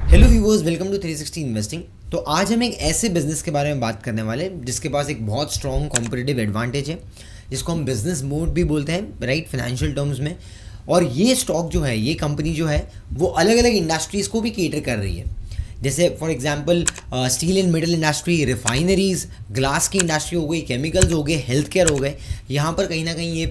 Hello viewers, welcome to 360 investing. तो आज हम एक ऐसे बिजनेस के बारे में बात करने वाले हैं जिसके पास एक बहुत स्ट्रॉन्ग कॉम्पिटिटिव एडवांटेज है, जिसको हम बिजनेस मोड भी बोलते हैं, राइट, फाइनेंशियल टर्म्स में। और ये स्टॉक जो है, ये कंपनी जो है, वो अलग अलग इंडस्ट्रीज़ को भी केटर कर रही है। जैसे for example steel and metal industry, refineries, glass की इंडस्ट्री हो गई, केमिकल्स हो गए, हेल्थ केयर हो गए। यहाँ पर कहीं ना कहीं ये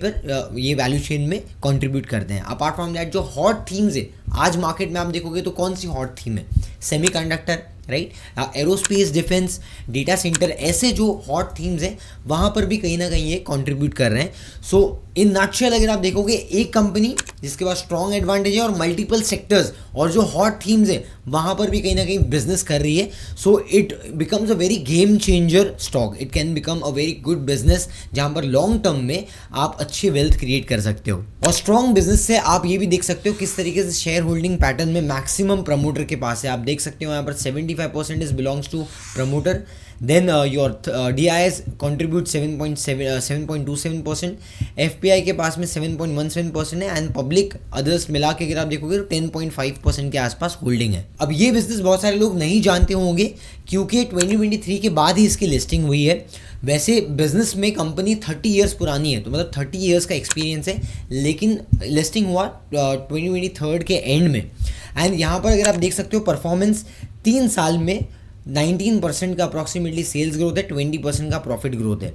वैल्यू चेन में कंट्रीब्यूट करते हैं। अपार्ट फ्रॉम दैट, जो हॉट थीम्स है आज मार्केट में आप देखोगे तो कौन सी हॉट थीम है? Semiconductor, right, aerospace, defence, data centre, ऐसे जो हॉट थीम्स हैं वहाँ पर भी कहीं ना कहीं ये कंट्रीब्यूट कर रहे हैं। सो इन नटशेल अगर आप देखोगे, एक कंपनी जिसके पास स्ट्रॉन्ग एडवांटेज है और मल्टीपल सेक्टर्स और जो हॉट थीम्स है वहाँ पर भी कहीं ना कहीं बिजनेस कर रही है। So it becomes a very game changer stock. It can become a very good business जहाँ पर लॉन्ग टर्म में आप अच्छी वेल्थ क्रिएट कर सकते हो। और स्ट्रॉन्ग बिजनेस से आप ये भी देख सकते हो किस तरीके से शेयर होल्डिंग पैटर्न में मैक्सिमम प्रमोटर के पास है। आप देख सकते हो यहाँ पर 75% is belongs to promoter. Then your DIS contribute 7.27%, FPI के पास में 7.17% है, एंड पब्लिक अदर्स मिला के अगर आप देखोगे तो 10.5% के आसपास होल्डिंग है। अब ये बिजनेस बहुत सारे लोग नहीं जानते होंगे क्योंकि 2023 के बाद ही इसकी लिस्टिंग हुई है। वैसे बिजनेस में कंपनी 30 ईयर्स पुरानी है, तो मतलब 30 ईयर्स का एक्सपीरियंस है, लेकिन लिस्टिंग हुआ 2023 के एंड में। एंड यहाँ पर अगर आप देख सकते हो परफॉर्मेंस 3 साल में 19% का अप्रॉक्सीमेटली सेल्स ग्रोथ है, 20% का प्रॉफिट ग्रोथ है।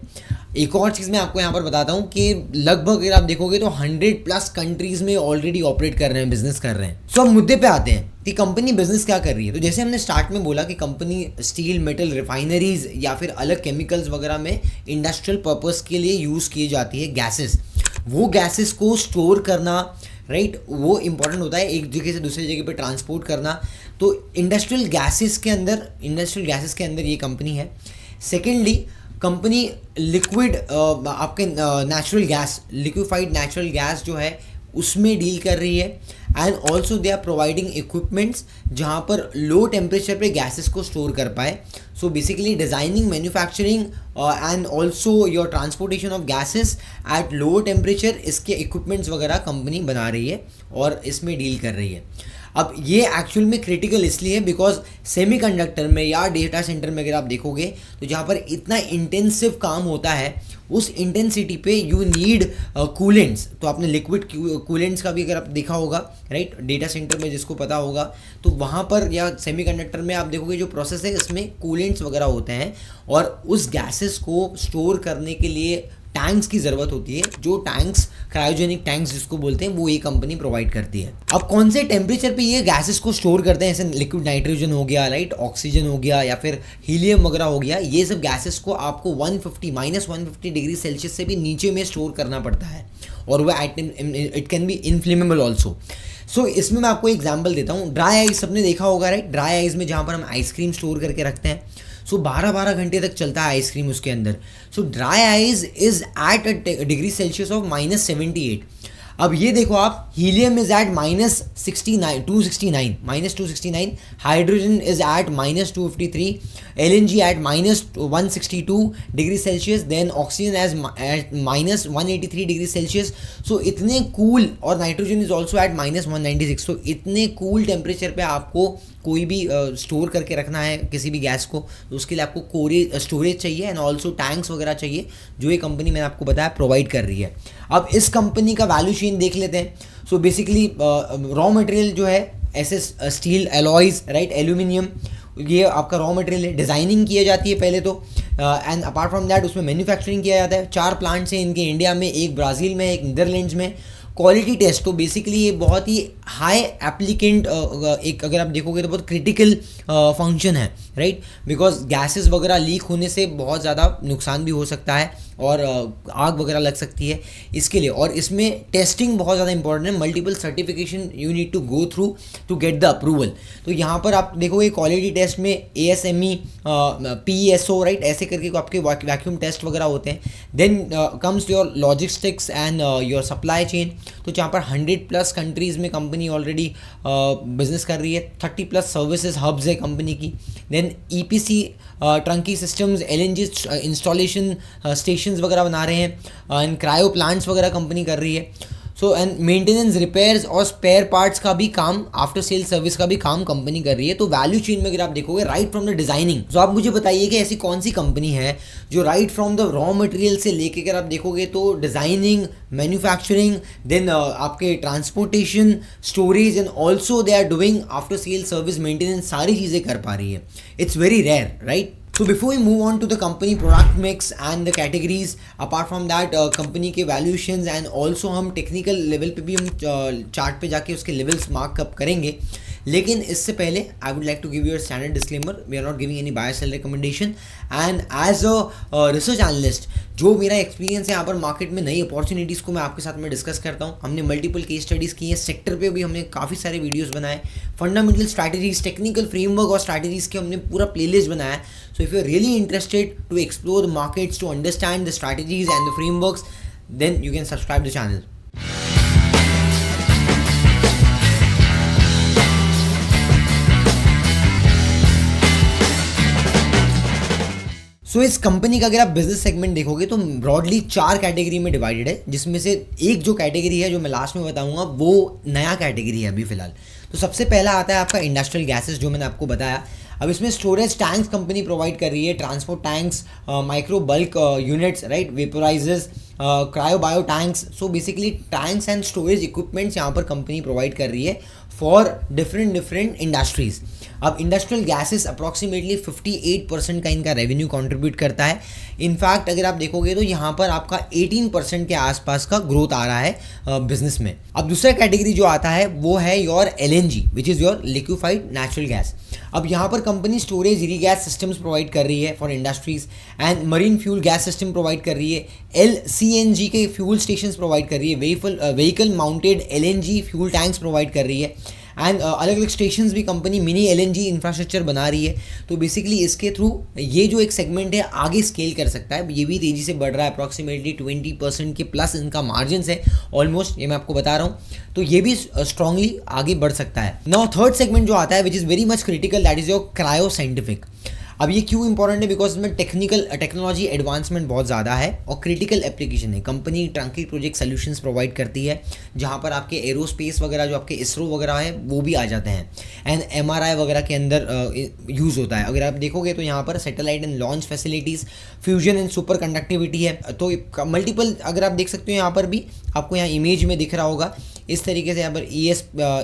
एक और चीज़ मैं आपको यहाँ पर बताता हूँ कि लगभग अगर आप देखोगे तो 100+ कंट्रीज़ में ऑलरेडी ऑपरेट कर रहे हैं, बिजनेस कर रहे हैं। सो अब मुद्दे पे आते हैं कि कंपनी बिजनेस क्या कर रही है। तो जैसे हमने स्टार्ट में बोला कि कंपनी स्टील, मेटल, रिफाइनरीज या फिर अलग केमिकल्स वगैरह में इंडस्ट्रियल पर्पस के लिए यूज़ की जाती है गैसेस। वो गैसेस को स्टोर करना, राइट, वो इंपॉर्टेंट होता है, एक जगह से दूसरी जगह पे ट्रांसपोर्ट करना। तो इंडस्ट्रियल गैसेस के अंदर ये कंपनी है। सेकेंडली, कंपनी लिक्विड आपके natural gas, liquefied natural gas जो है उसमें डील कर रही है। And also they are providing equipments जहाँ पर लो टेम्परेचर पे गैसेस को स्टोर कर पाए। So basically designing, manufacturing and also your transportation of gases at low temperature, इसके इक्विपमेंट्स वगैरह कंपनी बना रही है और इसमें डील कर रही है। अब ये एक्चुअल में क्रिटिकल इसलिए है बिकॉज सेमीकंडक्टर में या डेटा सेंटर में अगर आप देखोगे तो जहाँ पर इतना इंटेंसिव काम होता है, उस इंटेंसिटी पे यू नीड कूलेंट्स। तो आपने लिक्विड कूलेंट्स का भी अगर आप देखा होगा, राइट, डेटा सेंटर में जिसको पता होगा, तो वहाँ पर या सेमीकंडक्टर में आप देखोगे जो प्रोसेस है इसमें कूलेंट्स वगैरह होते हैं और उस गैसेस को स्टोर करने के लिए टैंक्स की ज़रूरत होती है। जो टैंक्स, क्रायोजेनिक टैंक्स जिसको बोलते हैं, वो ये कंपनी प्रोवाइड करती है। अब कौन से टेम्परेचर पे ये गैसेस को स्टोर करते हैं, जैसे लिक्विड नाइट्रोजन हो गया, राइट, ऑक्सीजन हो गया या फिर हीलियम वगैरह हो गया, ये सब गैसेस को आपको -150 डिग्री सेल्सियस से भी नीचे में स्टोर करना पड़ता है और वह it can be inflammable also. So इसमें मैं आपको एग्जाम्पल देता हूँ। ड्राई आइस सबने देखा होगा, राइट, ड्राई आइस में जहाँ पर हम आइसक्रीम स्टोर करके रखते हैं, सो 12-12 घंटे तक चलता है आइसक्रीम उसके अंदर। So dry ice is at a degree Celsius of -78। अब ये देखो आप, helium is at -269, hydrogen is at -253, LNG at -162 degree Celsius, then oxygen as -183 degree Celsius. So इतने कूल, और nitrogen is also at -196। So इतने cool temperature पे आपको कोई भी स्टोर करके रखना है किसी भी गैस को, तो उसके लिए आपको स्टोरेज चाहिए एंड ऑल्सो टैंक्स वगैरह चाहिए, जो ये कंपनी मैंने आपको बताया प्रोवाइड कर रही है। अब इस कंपनी का वैल्यू चेन देख लेते हैं। सो बेसिकली रॉ मटेरियल जो है ऐसे स्टील, एलॉयज, राइट, एल्यूमिनियम, ये आपका रॉ मटेरियल है। डिज़ाइनिंग की जाती है पहले तो, एंड अपार्ट फ्रॉम दैट उसमें मैन्युफैक्चरिंग किया जाता है। 4 प्लांट्स हैं इनके इंडिया में, एक ब्राज़ील में, एक नीदरलैंड्स में। क्वालिटी टेस्ट, तो बेसिकली ये बहुत ही हाई एप्लीकेंट, एक अगर आप देखोगे तो बहुत क्रिटिकल फंक्शन है, राइट, बिकॉज गैसेस वगैरह लीक होने से बहुत ज़्यादा नुकसान भी हो सकता है और आग वगैरह लग सकती है इसके लिए। और इसमें टेस्टिंग बहुत ज़्यादा इंपॉर्टेंट है, multiple certification you need to go through to get the approval. तो यहाँ पर आप देखोगे क्वालिटी टेस्ट में ASME, PESO, राइट, ऐसे करके आपके वैक्यूम टेस्ट वगैरह होते हैं। Then comes your logistics and your supply chain, तो जहाँ पर 100+ कंट्रीज़ में कंपनी ऑलरेडी बिजनेस कर रही है। 30+ सर्विसेज हब्स है कंपनी की। Then EPC, turnkey systems, LNG installation stations वगैरह बना रहे हैं, एंड क्रायो प्लांट्स वगैरह कंपनी कर रही है। सो एंड मेंटेनेंस, रिपेयर्स और स्पेयर पार्ट्स का भी काम, आफ्टर सेल सर्विस का भी काम कंपनी कर रही है। तो वैल्यू चेन में अगर आप देखोगे राइट फ्रॉम द डिजाइनिंग, तो आप मुझे बताइए कि ऐसी कौन सी कंपनी है जो right from the raw material से लेके अगर आप देखोगे तो डिजाइनिंग, मैन्युफैक्चरिंग, देन आपके transportation, storage and also they are doing after sale service maintenance, सारी चीज़ें कर पा रही है। It's very rare, right? So before we move on to the company product mix and the categories, apart from that company के valuations and also हम technical level पे भी हम chart पे जाके उसके levels mark up करेंगे, लेकिन इससे पहले I would like to give you a standard disclaimer. We are not giving any buy sell recommendation and as a research analyst, जो मेरा एक्सपीरियंस है यहाँ पर मार्केट में नई अपॉर्चुनिटीज़ को मैं आपके साथ में डिस्कस करता हूँ। हमने मल्टीपल केस स्टडीज़ की हैं, सेक्टर पे भी हमने काफ़ी सारे वीडियोस बनाए, फंडामेंटल स्ट्रैटेजीज, टेक्निकल फ्रेमवर्क और स्ट्रैटेजीज़ के हमने पूरा प्लेलिस्ट बनाया है। So if you are really interested to explore the markets, to understand the strategies and the frameworks, then you can subscribe the channel. So इस company का अगर आप बिजनेस सेगमेंट देखोगे तो ब्रॉडली 4 कैटेगरी में डिवाइडेड है, जिसमें से एक जो कैटेगरी है जो मैं लास्ट में बताऊंगा वो नया कैटेगरी है अभी फिलहाल। तो सबसे पहला आता है आपका इंडस्ट्रियल गैसेस, जो मैंने आपको बताया। अब इसमें स्टोरेज टैंक्स कंपनी प्रोवाइड कर रही है, transport tanks, micro bulk units, right, vaporisers, cryo bio tanks. So basically tanks and storage equipments यहाँ पर कंपनी प्रोवाइड कर रही है फॉर डिफरेंट इंडस्ट्रीज़। अब इंडस्ट्रियल गैसेस अप्रॉक्सीमेटली 58% का इनका रेवेन्यू कंट्रीब्यूट करता है। इनफैक्ट अगर आप देखोगे तो यहाँ पर आपका 18% के आसपास का ग्रोथ आ रहा है बिजनेस में। अब दूसरा कैटेगरी जो आता है वो है your LNG, which is your liquefied natural gas. अब यहाँ पर कंपनी स्टोरेज रीगैस सिस्टम्स प्रोवाइड कर रही है for industries and marine fuel gas system provide कर रही है, LCNG के फ्यूल स्टेशंस प्रोवाइड कर रही है, vehicle mounted LNG fuel tanks provide कर रही है एंड अलग अलग स्टेशंस भी कंपनी मिनी LNG इंफ्रास्ट्रक्चर बना रही है। तो बेसिकली इसके थ्रू ये जो एक सेगमेंट है आगे स्केल कर सकता है, ये भी तेज़ी से बढ़ रहा है, अप्रॉक्सीमेटली 20% के प्लस इनका मार्जिन है ऑलमोस्ट, ये मैं आपको बता रहा हूँ। तो ये भी स्ट्रांगली आगे बढ़ सकता है। नाउ थर्ड सेगमेंट जो आता है which is very much critical, that is your cryo scientific. अब ये क्यों इंपॉर्टेंट है? बिकॉज इसमें टेक्नोलॉजी एडवांसमेंट बहुत ज़्यादा है और क्रिटिकल एप्लीकेशन है। कंपनी ट्रंकी प्रोजेक्ट सॉल्यूशंस प्रोवाइड करती है, जहाँ पर आपके एरोस्पेस वगैरह जो आपके इसरो वगैरह है वो भी आ जाते हैं एंड MRI वगैरह के अंदर यूज़ होता है। अगर आप देखोगे तो यहाँ पर satellite and launch facilities, fusion and super conductivity है। तो मल्टीपल अगर आप देख सकते हो यहाँ पर भी आपको यहाँ इमेज में दिख रहा होगा इस तरीके से, यहाँ पर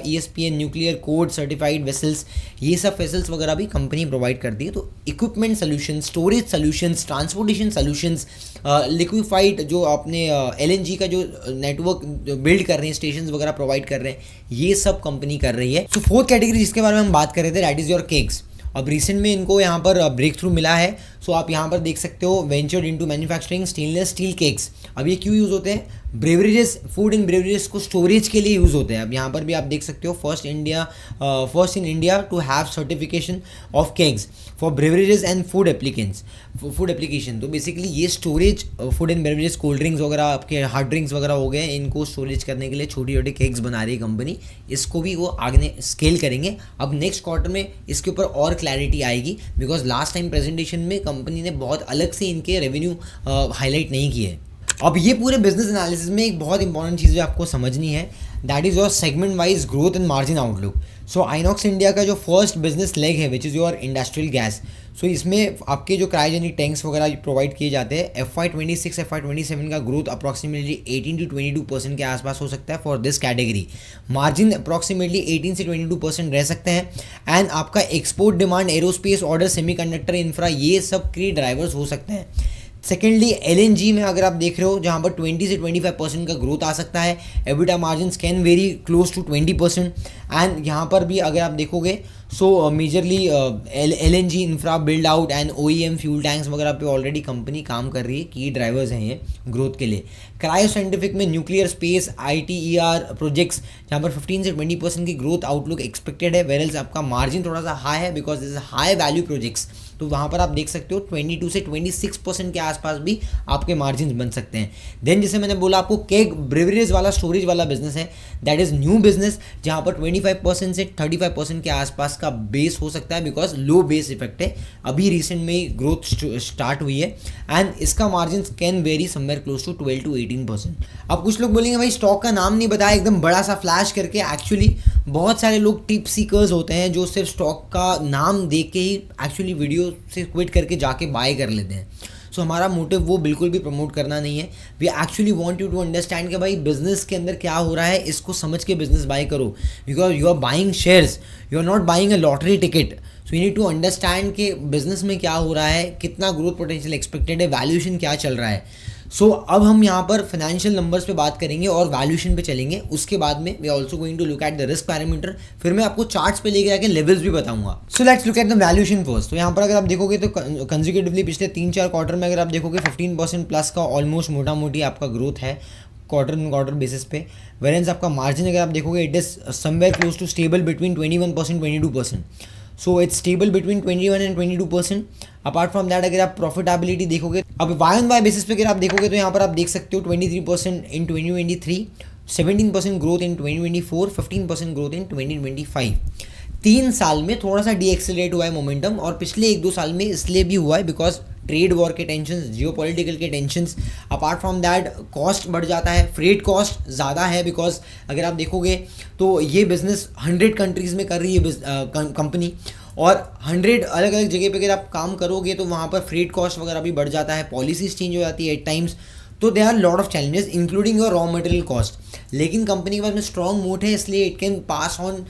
ESPN nuclear code certified vessels, ये सब वेसल्स वगैरह भी कंपनी प्रोवाइड करती है। तो equipment solution, storage solutions, transportation solutions, liquefied जो आपने LNG का जो नेटवर्क बिल्ड कर रहे हैं, स्टेशंस वगैरह प्रोवाइड कर रहे हैं, ये सब कंपनी कर रही है। सो फोर्थ कैटेगरी जिसके बारे में हम बात कर रहे थे, दैट इज़ योर केक्स। अब रिसेंट में इनको यहाँ पर ब्रेक थ्रू मिला है। सो आप यहाँ पर देख सकते हो ventured into manufacturing stainless steel cakes. अब ये क्यों यूज़ होते हैं? ब्रेवरेजेस, फूड एंड ब्रेवरेजेस को स्टोरेज के लिए यूज़ होते हैं। अब यहाँ पर भी आप देख सकते हो first in India to have certification of kegs for beverages and food application. तो बेसिकली ये storage, food and beverages, cold drinks वगैरह, आपके हार्ड ड्रिंक्स वगैरह हो गए, इनको स्टोरेज करने के लिए छोटी छोटी केक्स बना रही है कंपनी। इसको भी वो आगे स्केल करेंगे। अब नेक्स्ट क्वार्टर में इसके ऊपर और क्लैरिटी आएगी, बिकॉज लास्ट टाइम प्रेजेंटेशन में कंपनी ने बहुत अलग से इनके रेवेन्यू हाईलाइट नहीं किए। अब ये पूरे बिजनेस एनालिसिस में एक बहुत इंपॉर्टेंट चीज़ आपको समझनी है, that is your segment wise growth and margin outlook. So Inox India का जो फर्स्ट बिजनेस लेग है which is your industrial gas. So इसमें आपके जो क्रायोजेनिक टैंक्स वगैरह प्रोवाइड किए जाते हैं, FY26 FY27 का ग्रोथ अप्रॉक्सीमेटली 18 to 22% के आसपास हो सकता है for this category. Margin approximately 18 से 22% रह सकते हैं एंड आपका export demand, aerospace order, semiconductor infra, ये सब की ड्राइवर्स हो सकते हैं। सेकेंडली LNG में अगर आप देख रहे हो जहाँ पर 20 से 25% का ग्रोथ आ सकता है। EBITDA margins can very close to 20% and यहाँ पर भी अगर आप देखोगे so majorly LNG infra build out and OEM fuel tanks वगैरह पे ऑलरेडी कंपनी काम कर रही है, की ड्राइवर्स हैं ये ग्रोथ के लिए। क्रायो साइंटिफिक में न्यूक्लियर स्पेस ITER प्रोजेक्ट्स जहाँ पर 15 से 20% की ग्रोथ आउटलुक एक्सपेक्टेड है, वेरल्स आपका मार्जिन थोड़ा सा हाई है because this is high value projects तो वहाँ पर आप देख सकते हो 22 से 26% के आसपास भी आपके मार्जिन बन सकते हैं। देन जैसे मैंने बोला आपको केक ब्रेवरीज वाला स्टोरेज वाला बिजनेस है, दैट इज़ न्यू बिजनेस, जहाँ पर 25% से 35% के आसपास का बेस हो सकता है, बिकॉज लो बेस इफेक्ट है, अभी रिसेंट में ही ग्रोथ स्टार्ट हुई है, एंड इसका margin can very somewhere close to 12 to 18%। अब कुछ लोग बोलेंगे भाई स्टॉक का नाम नहीं बताया एकदम बड़ा सा फ्लैश करके। एक्चुअली बहुत सारे लोग टिप सीकर्स होते हैं जो सिर्फ स्टॉक का नाम देख के ही एक्चुअली वीडियो से क्विट करके जाके बाय कर लेते हैं। सो हमारा मोटिव वो बिल्कुल भी प्रमोट करना नहीं है। We actually want you to understand कि भाई बिजनेस के अंदर क्या हो रहा है, इसको समझ के बिजनेस बाय करो, because you are buying shares, you are not buying a lottery ticket. So you need to understand कि बिजनेस में क्या हो रहा है, कितना ग्रोथ पोटेंशियल एक्सपेक्टेड है, वैल्यूएशन क्या चल रहा है। सो अब हम यहाँ पर फाइनेंशियल नंबर्स पे बात करेंगे और वैल्यूएशन पे चलेंगे। उसके बाद में we are also going to look at the risk parameter, फिर मैं आपको चार्ट्स पे लेके जाके लेवल्स भी बताऊंगा। So let's look at the valuation first. तो यहाँ पर अगर आप देखोगे तो कंसेक्यूटिवली पिछले 3-4 क्वार्टर में अगर आप देखोगे 15% प्लस का ऑलमोस्ट मोटा मोटी आपका ग्रोथ है क्वार्टर ऑन क्वार्टर बेसिस पे। वेरेंस आपका मार्जिन अगर आप देखोगे it is somewhere close to stable between 21% 22%। So it's stable between 21 and 22%। Apart from that अगर आप प्रॉफिटेबिलिटी देखोगे, अब वाई ऑन वाई बेसिस पे अगर आप देखोगे तो यहाँ पर आप देख सकते हो 23% इन 2023, 17% ग्रोथ इन 2024, 15% ग्रोथ इन 2025। 3 साल में थोड़ा सा डीएक्सेलरेट हुआ है मोमेंटम, और पिछले 1-2 साल में इसलिए भी हुआ है बिकॉज ट्रेड वॉर के टेंशन, जियोपॉलिटिकल के tensions, apart from that cost बढ़ जाता है, फ्रेट कॉस्ट ज़्यादा है, बिकॉज अगर आप देखोगे तो ये बिज़नेस 100 कंट्रीज़ में कर रही है कंपनी, और 100 अलग अलग जगह पे अगर आप काम करोगे तो वहाँ पर फ्रेट कॉस्ट वगैरह भी बढ़ जाता है, पॉलिसीज चेंज हो जाती है एट टाइम्स। तो they are lot of challenges including your raw material cost. लेकिन कंपनी के पास में स्ट्रॉन्ग मोट है, इसलिए it can pass on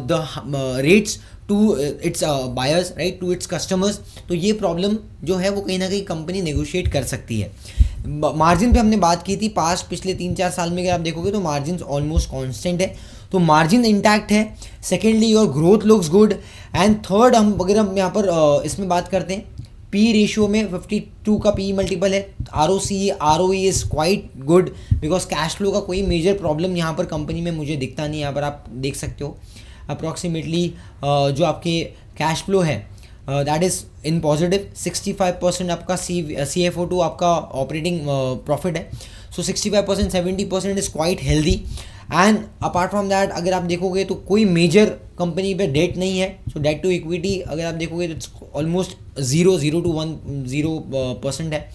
the rates to its buyers, right, to its customers. तो ये प्रॉब्लम जो है वो कहीं ना कहीं कंपनी नेगोशिएट कर सकती है। मार्जिन पे हमने बात की थी, पास्ट पिछले 3-4 साल में अगर आप देखोगे तो मार्जिन ऑलमोस्ट कांस्टेंट है, तो मार्जिन इंटैक्ट है। Secondly your growth looks good, and third अगर हम यहाँ पर इसमें बात करते हैं पी रेशियो में 52 का पी मल्टीपल है, ROE is quite good, because cash flow का कोई मेजर प्रॉब्लम यहाँ पर कंपनी में मुझे दिखता नहीं। यहाँ पर आप देख सकते हो अप्रॉक्सीमेटली जो आपके कैश फ्लो है दैट इज़ इन पॉजिटिव। 65% आपका CFO2 आपका ऑपरेटिंग प्रॉफिट है, सो 65% 70% is quite healthy. And apart from that अगर आप देखोगे तो कोई मेजर कंपनी पे डेट नहीं है, सो डेट टू इक्विटी अगर आप देखोगे तो इट्स ऑलमोस्ट 0 to 10% है।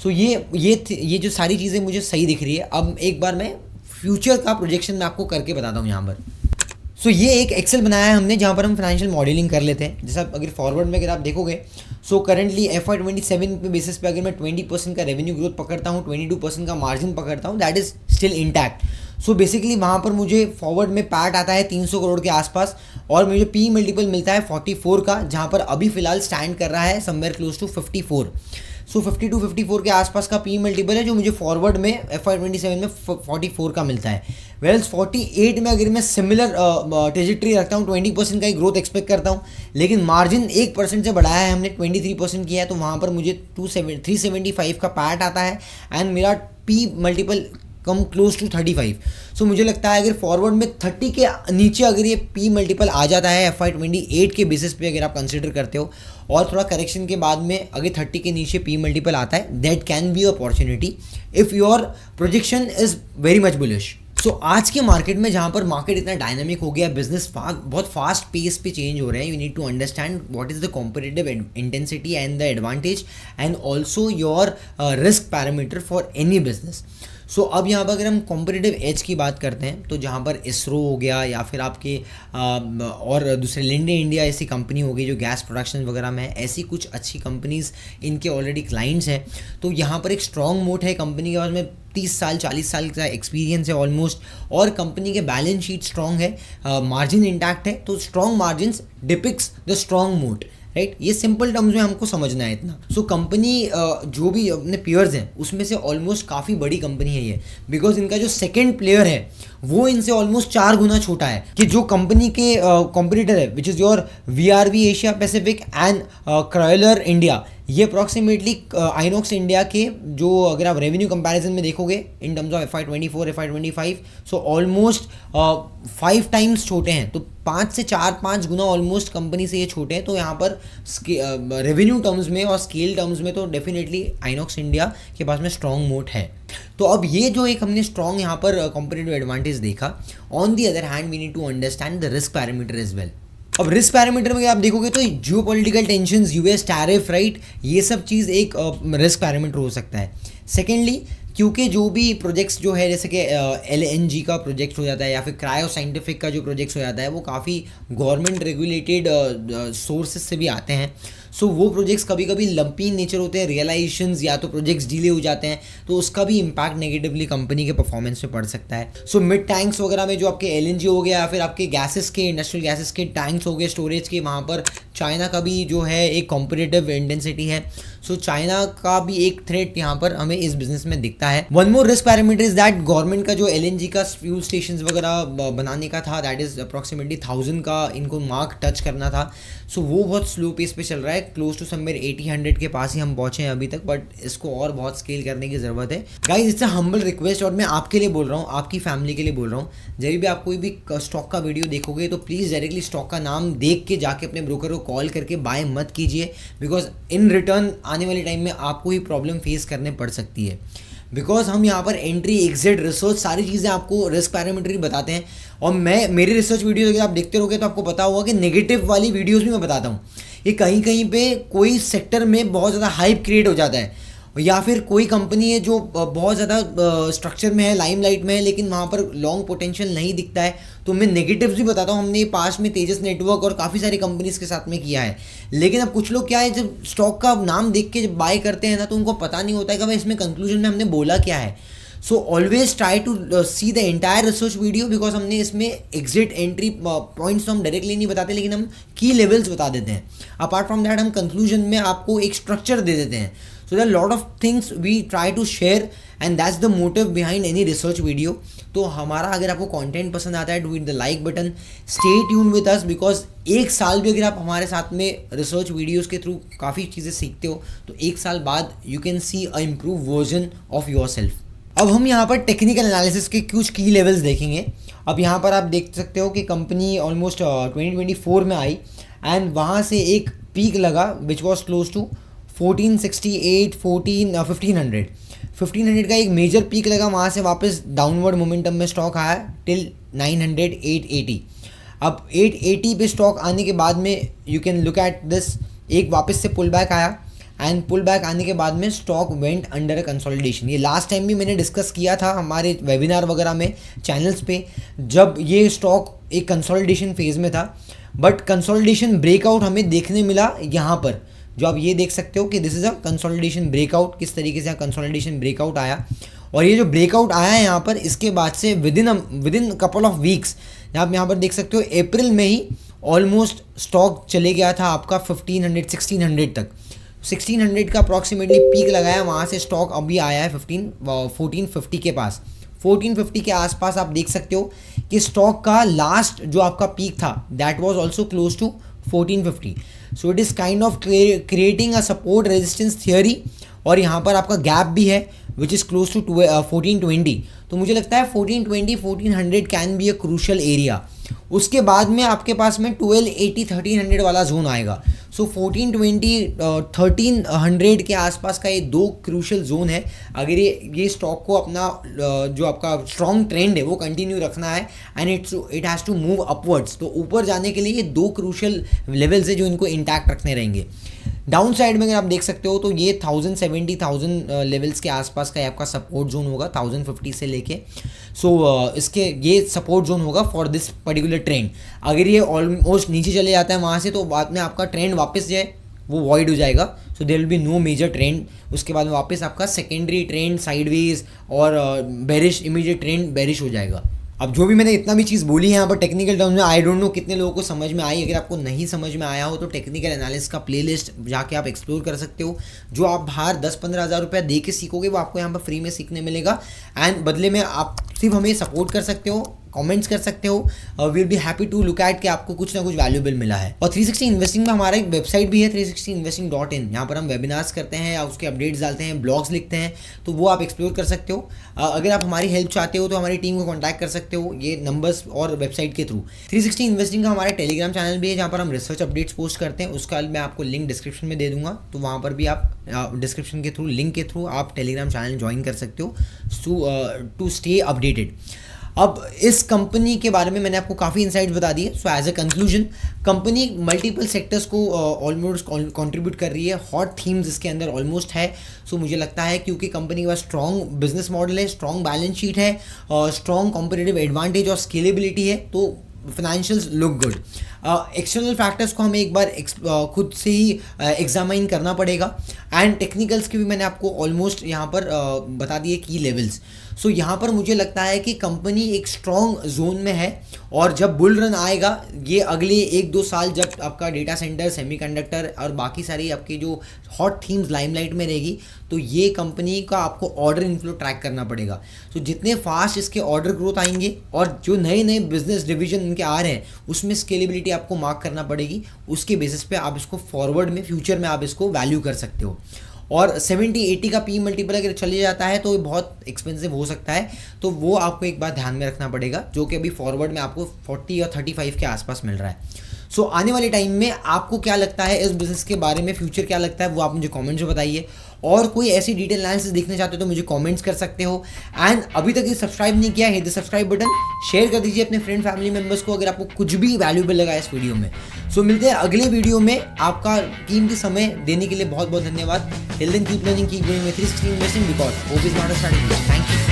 सो ये जो सारी चीज़ें मुझे सही दिख रही है। अब एक बार मैं फ्यूचर का प्रोजेक्शन मैं आपको करके बताता हूँ यहाँ पर। सो ये एक एक्सेल बनाया है हमने जहाँ पर हम फाइनेंशियल मॉडलिंग कर लेते हैं। जैसा अगर फॉरवर्ड में अगर आप देखोगे, सो करंटली FY27 पे बेसिस पे अगर मैं 20% का रेवेन्यू ग्रोथ पकड़ता हूँ, 22% का मार्जिन पकड़ता हूँ, that is still intact. So basically वहाँ पर मुझे फॉरवर्ड में पैट आता है 300 करोड़ के आसपास, और मुझे पी मल्टीपल मिलता है 44 का, जहाँ पर अभी फिलहाल स्टैंड कर रहा है समवेयर क्लोज टू 54। सो 52 54 के आसपास का पी मल्टीपल है जो मुझे फॉरवर्ड में FY27 में 44 का मिलता है। वेल्स 48 में अगर मैं सिमिलर ट्रेजेक्ट्री रखता हूँ, 20% का ही ग्रोथ एक्सपेक्ट करता हूँ, लेकिन मार्जिन 1% से बढ़ाया है हमने, 23% किया है, तो वहाँ पर मुझे 375 का पैट आता है, एंड मेरा P multiple come close to 35। सो मुझे लगता है अगर फॉरवर्ड में 30 के नीचे अगर ये पी मल्टीपल आ जाता है FY28 के बेसिस पे अगर आप कंसिडर करते हो, और थोड़ा करेक्शन के बाद में अगर 30 के नीचे पी मल्टीपल आता है, that can be opportunity if your projection is very much bullish. So आज के मार्केट में जहाँ पर मार्केट इतना डायनामिक हो गया, बिजनेस बहुत फास्ट पेस पे चेंज हो रहे हैं, you need to understand what is the competitive intensity and the advantage and also your risk parameter for any business. So अब यहाँ पर अगर हम कॉम्पिटिटिव एज की बात करते हैं, तो जहाँ पर इसरो हो गया या फिर आपके और दूसरे लिंडे इंडिया ऐसी कंपनी हो गई जो गैस प्रोडक्शन वगैरह में है, ऐसी कुछ अच्छी कंपनीज़ इनके ऑलरेडी क्लाइंट्स हैं। तो यहाँ पर एक स्ट्रॉन्ग मोट है, कंपनी के पास में 30 साल 40 साल का एक्सपीरियंस है ऑलमोस्ट, और कंपनी के बैलेंस शीट स्ट्रॉन्ग है, मार्जिन इंटैक्ट है। तो strong margin depicts the strong मोट, राइट। ये सिंपल टर्म्स में हमको समझना है इतना। सो कंपनी जो भी अपने पेयर्स हैं उसमें से ऑलमोस्ट काफ़ी बड़ी कंपनी है ये, बिकॉज इनका जो सेकंड प्लेयर है वो इनसे ऑलमोस्ट 4 गुना छोटा है। कि जो कंपनी के कॉम्पिटिटर है which is your VRV Asia Pacific and Cryolor India, ये अप्रॉक्सीमेटली आइनॉक्स इंडिया के जो अगर आप रेवेन्यू कंपैरिजन में देखोगे in terms of FY24 FY25, सो ऑलमोस्ट 5 टाइम्स छोटे हैं। तो 5 से 4-5 गुना ऑलमोस्ट कंपनी से ये छोटे हैं। तो यहाँ पर रेवेन्यू टर्म्स में और स्केल टर्म्स में तो डेफिनेटली आइनॉक्स इंडिया के पास में स्ट्रॉन्ग मोट है। तो अब ये जो एक हमने स्ट्रॉन्ग यहाँ पर कॉम्पिटिटिव एडवांटेज देखा, on the other hand we need to understand the risk parameter as well. अब रिस्क पैरामीटर में आप देखोगे तो geopolitical tensions, US tariff, right, ये सब चीज़ एक रिस्क पैरामीटर हो सकता है। सेकेंडली, क्योंकि जो भी प्रोजेक्ट्स जो है जैसे कि LNG का प्रोजेक्ट हो जाता है या फिर क्रायो साइंटिफिक का जो प्रोजेक्ट्स हो जाता है वो काफ़ी गवर्नमेंट रेगुलेटेड सोर्सेज से भी आते हैं। सो वो प्रोजेक्ट्स कभी कभी लंपी नेचर होते हैं, रियलाइजेशंस या तो प्रोजेक्ट्स डिले हो जाते हैं, तो उसका भी इम्पैक्ट नेगेटिवली कंपनी के परफॉर्मेंस पे पड़ सकता है। सो मिड टैंक्स वगैरह में जो आपके LNG हो गया या फिर आपके गैसेस के, इंडस्ट्रियल गैसेस के टैंक्स हो गए स्टोरेज के, वहाँ पर चाइना का भी जो है एक कॉम्पिटिटिव इंटेंसिटी है। सो चाइना का भी एक थ्रेट यहाँ पर हमें इस बिजनेस में दिखता है। One more risk parameter is that government का जो LNG का फ्यूल स्टेशन वगैरह बनाने का था, दैट इज अप्रॉक्सीमेटली 1000 का इनको मार्क टच करना था। सो वो बहुत स्लो पेस पे चल रहा है, क्लोज टू समवेयर 80-100 के पास ही हम पहुंचे हैं अभी तक, बट इसको और बहुत स्केल करने की ज़रूरत है। Guys, it's a humble request, और मैं आपके लिए बोल रहा हूँ, आपकी फैमिली के लिए बोल रहा हूँ, जब भी आप कोई भी स्टॉक का वीडियो देखोगे तो प्लीज़ डायरेक्टली स्टॉक का नाम देख के जाके अपने ब्रोकर को कॉल करके बाय मत कीजिए, बिकॉज इन रिटर्न आने वाले टाइम में आपको ही प्रॉब्लम फेस करने पड़ सकती है। बिकॉज हम यहाँ पर एंट्री, एग्जिट, रिसर्च सारी चीज़ें आपको रिस्क पैरामीटर ही बताते हैं, और मेरी रिसर्च वीडियो अगर आप देखते रहोगे तो आपको पता होगा कि नेगेटिव वाली वीडियोस भी मैं बताता हूँ। ये कहीं कहीं पे कोई सेक्टर में बहुत ज़्यादा हाइप क्रिएट हो जाता है, या फिर कोई कंपनी है जो बहुत ज़्यादा स्ट्रक्चर में है, लाइमलाइट में है, लेकिन वहाँ पर लॉन्ग पोटेंशियल नहीं दिखता है, तो मैं नेगेटिव्स भी बताता हूँ। हमने पास में तेजस नेटवर्क और काफ़ी सारी कंपनीज के साथ में किया है। लेकिन अब कुछ लोग क्या है, जब स्टॉक का नाम देख के जब बाय करते हैं ना, तो उनको पता नहीं होता है कि भाई इसमें कंक्लूजन में हमने बोला क्या है। So always try to see the entire research video, because हमने इसमें एग्जिट एंट्री पॉइंट्स तो हम डायरेक्टली नहीं बताते, लेकिन हम की लेवल्स बता देते हैं। अपार्ट फ्रॉम दैट हम कंक्लूजन में आपको एक स्ट्रक्चर दे देते हैं। So there lot of things we try to share, and that's the motive behind any research video. तो हमारा अगर आपको कंटेंट पसंद आता है, do hit the like button, stay tune with us, because एक साल भी अगर आप हमारे साथ में रिसर्च वीडियोस के थ्रू काफ़ी चीज़ें सीखते हो, तो एक साल बाद you can see a improve version of your self. अब हम यहाँ पर टेक्निकल एनालिसिस के कुछ की लेवल्स देखेंगे। अब यहाँ पर आप देख सकते हो कि कंपनी ऑलमोस्ट 2024 में आई, एंड वहाँ से एक पीक लगा विच वॉज क्लोज टू 1468, 1500 का एक मेजर पीक लगा। वहाँ से वापस डाउनवर्ड मोमेंटम में स्टॉक आया टिल 900, 880। अब 880 पे स्टॉक आने के बाद में you can look at this, एक वापस से पुल बैक आया, एंड पुल बैक आने के बाद में stock went under a consolidation. ये लास्ट टाइम भी मैंने डिस्कस किया था हमारे वेबिनार वगैरह में, चैनल्स पे, जब ये स्टॉक एक कंसोलिडेशन फेज में था, बट कंसोलिडेशन ब्रेकआउट हमें देखने मिला यहाँ पर, जो आप ये देख सकते हो कि this is a consolidation breakout. किस तरीके से कंसोलिडेशन ब्रेकआउट आया, और ये जो ब्रेकआउट आया है यहाँ पर, इसके बाद से विदिन कपल ऑफ वीक्स आप यहाँ पर देख सकते हो, अप्रैल में ही ऑलमोस्ट स्टॉक चले गया था आपका 1500, 1600 तक। 1600 का अप्रॉक्सीमेटली पीक लगाया, वहाँ से स्टॉक अभी आया है 1450 के पास। 1450 के आसपास आप देख सकते हो कि स्टॉक का लास्ट जो आपका पीक था, that was also close to 1450। So it is kind of creating a support resistance theory, और यहाँ पर आपका गैप भी है विच इज़ क्लोज टू 1420। तो मुझे लगता है 1420, 1400 can be a crucial area. उसके बाद में आपके पास में 1280, 1300 वाला जोन आएगा। सो 1420, 1300 के आसपास का ये दो क्रूशल जोन है। अगर ये स्टॉक को अपना जो आपका स्ट्रॉन्ग ट्रेंड है वो कंटिन्यू रखना है, and it has to move upwards, तो ऊपर जाने के लिए ये दो क्रूशल लेवल्स है जो इनको इंटैक्ट रखने रहेंगे। डाउन साइड में अगर आप देख सकते हो तो ये 1070,000 लेवल्स के आसपास का आपका सपोर्ट जोन होगा, 1050 से लेके। सो इसके ये सपोर्ट जोन होगा फॉर दिस पर्टिकुलर ट्रेंड। अगर ये ऑलमोस्ट नीचे चले जाता है वहाँ से, तो बाद में आपका ट्रेंड वापस जो है वो वॉइड हो जाएगा। So there will be no major trend. उसके बाद में वापस आपका सेकेंडरी ट्रेंड साइडवेज और बेरिश, इमीडिएट ट्रेंड बेरिश हो जाएगा। अब जो भी मैंने इतना भी चीज़ बोली है यहाँ पर टेक्निकल टर्म्स में, आई डोंट नो कितने लोगों को समझ में आई। अगर आपको नहीं समझ में आया हो तो टेक्निकल एनालिसिस का प्लेलिस्ट जाके आप एक्सप्लोर कर सकते हो। जो आप बाहर 10-15 हज़ार रुपया दे के सीखोगे वो आपको यहाँ पर फ्री में सीखने मिलेगा, एंड बदले में आप सिर्फ हमें सपोर्ट कर सकते हो कमेंट्स कर सकते हो। Will be happy to look at कि आपको कुछ ना कुछ वैल्यूएबल मिला है। और 360 इन्वेस्टिंग में हमारा एक वेबसाइट भी है 360investing.in, यहाँ पर हम वेबिनार्स करते हैं या उसके अपडेट्स डालते हैं, ब्लॉग्स लिखते हैं, तो वो आप एक्सप्लोर कर सकते हो। अगर आप हमारी हेल्प चाहते हो तो हमारी टीम को कॉन्टैक्ट कर सकते हो ये नंबर्स और वेबसाइट के थ्रू। 360 इन्वेस्टिंग का हमारा टेलीग्राम चैनल भी है जहाँ पर हम रिसर्च अपडेट्स पोस्ट करते हैं, उसका मैं आपको लिंक डिस्क्रिप्शन में दे दूंगा, तो वहाँ पर भी आप डिस्क्रिप्शन के थ्रू लिंक के थ्रू आप टेलीग्राम चैनल ज्वाइन कर सकते हो टू स्टे अपडेटेड। अब इस कंपनी के बारे में मैंने आपको काफ़ी इंसाइट्स बता दिए। So as a conclusion, company multiple sectors को ऑलमोस्ट कंट्रीब्यूट कर रही है, हॉट थीम्स इसके अंदर ऑलमोस्ट है। सो मुझे लगता है क्योंकि कंपनी के पास स्ट्रॉन्ग बिजनेस मॉडल है, स्ट्रॉन्ग बैलेंस शीट है, स्ट्रॉन्ग कॉम्पिटिटिव एडवांटेज और स्केलेबिलिटी है, तो financials look good. External factors को हमें एक बार खुद से ही एग्जामाइन करना पड़ेगा, एंड टेक्निकल्स के भी मैंने आपको ऑलमोस्ट यहाँ पर बता दिए की लेवल्स। सो यहाँ पर मुझे लगता है कि कंपनी एक स्ट्रॉन्ग जोन में है, और जब बुल रन आएगा ये अगले 1-2 साल, जब आपका डेटा सेंटर, सेमीकंडक्टर और बाकी सारी आपकी जो हॉट थीम्स लाइमलाइट में रहेगी, तो ये कंपनी का आपको ऑर्डर इनफ्लो ट्रैक करना पड़ेगा। तो जितने फास्ट इसके ऑर्डर ग्रोथ आएंगे और जो नए नए बिजनेस डिवीजन इनके आ रहे हैं उसमें स्केलेबिलिटी आपको मार्क करना पड़ेगी, उसके बेसिस पे आप इसको फॉरवर्ड में फ्यूचर में आप इसको वैल्यू कर सकते हो। और 70-80 का पी मल्टीपल अगर चले जाता है तो बहुत एक्सपेंसिव हो सकता है, तो वो आपको एक बात ध्यान में रखना पड़ेगा, जो कि अभी फॉरवर्ड में आपको 40 या 35 के आसपास मिल रहा है। सो आने वाले टाइम में आपको क्या लगता है इस बिज़नेस के बारे में, फ्यूचर क्या लगता है, वो आप मुझे कमेंट्स में बताइए। और कोई ऐसी डिटेल एनालिसिस देखना चाहते हो तो मुझे कमेंट्स कर सकते हो। एंड अभी तक ये सब्सक्राइब नहीं किया है, hit the subscribe button, share कर दीजिए अपने फ्रेंड फैमिली मेम्बर्स को अगर आपको कुछ भी वैल्यूएबल लगा इस वीडियो में। सो मिलते हैं अगले वीडियो में। आपका कीमती समय देने के लिए बहुत बहुत धन्यवाद। Till then keep learning, keep growing with 360 investing, because hope is not a strategy. Thank you.